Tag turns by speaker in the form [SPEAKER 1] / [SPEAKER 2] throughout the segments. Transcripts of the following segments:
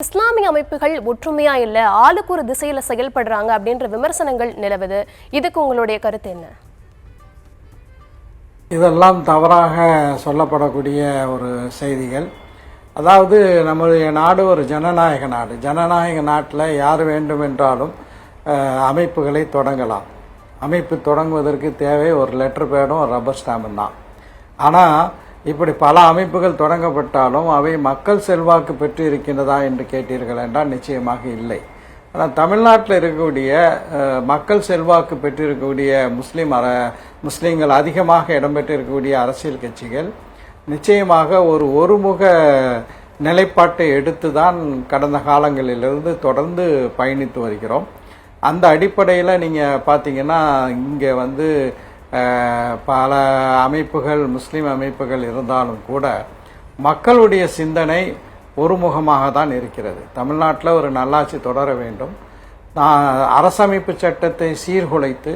[SPEAKER 1] இஸ்லாமிய அமைப்புகள் ஒற்றுமையா இல்ல ஆளுக்கு ஒரு திசையில செயல்படுறாங்க அப்படின்ற விமர்சனங்கள் நிலவுது. இதுக்கு உங்களுடைய கருத்து என்ன?
[SPEAKER 2] இதெல்லாம் தவறாக சொல்லப்படக்கூடிய ஒரு செய்திகள். அதாவது நம்முடைய நாடு ஒரு ஜனநாயக நாடு. ஜனநாயக நாட்டில் யார் வேண்டுமென்றாலும் அமைப்புகளை தொடங்கலாம். அமைப்பு தொடங்குவதற்கு தேவை ஒரு லெட்டர் பேடும் ஒரு ரப்பர் ஸ்டாம்பும் தான். ஆனால் இப்படி பல அமைப்புகள் தொடங்கப்பட்டாலும் அவை மக்கள் செல்வாக்கு பெற்று இருக்கின்றதா என்று கேட்டீர்கள் என்றால் நிச்சயமாக இல்லை. ஆனால் தமிழ்நாட்டில் இருக்கக்கூடிய மக்கள் செல்வாக்கு பெற்றிருக்கக்கூடிய முஸ்லீம்கள் அதிகமாக இடம்பெற்றிருக்கக்கூடிய அரசியல் கட்சிகள் நிச்சயமாக ஒருமுக நிலைப்பாட்டை எடுத்து தான் கடந்த காலங்களிலிருந்து தொடர்ந்து பயணித்து வருகிறோம். அந்த அடிப்படையில் நீங்கள் பார்த்தீங்கன்னா இங்கே பல அமைப்புகள் முஸ்லீம் அமைப்புகள் இருந்தாலும் கூட மக்களுடைய சிந்தனை ஒருமுகமாக தான் இருக்கிறது. தமிழ்நாட்டில் ஒரு நல்லாட்சி தொடர வேண்டும், அரசமைப்பு சட்டத்தை சீர்குலைத்து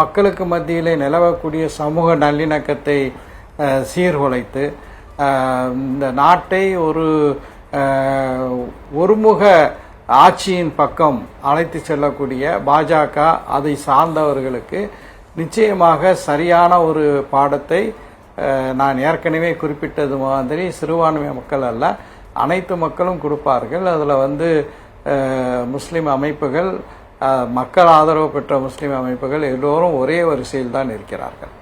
[SPEAKER 2] மக்களுக்கு மத்தியிலே நிலவக்கூடிய சமூக நல்லிணக்கத்தை சீர்குலைத்து இந்த நாட்டை ஒருமுக ஆட்சியின் பக்கம் அழைத்து செல்லக்கூடிய பாஜக அதை சார்ந்தவர்களுக்கு நிச்சயமாக சரியான ஒரு பாடத்தை நான் ஏற்கனவே குறிப்பிட்டது மாதிரி சிறுபான்மை மக்கள் அல்ல அனைத்து மக்களும் கொடுப்பார்கள். அதில் முஸ்லீம் அமைப்புகள் மக்கள் ஆதரவு பெற்ற முஸ்லீம் அமைப்புகள் எல்லோரும் ஒரே வரிசையில் தான் இருக்கிறார்கள்.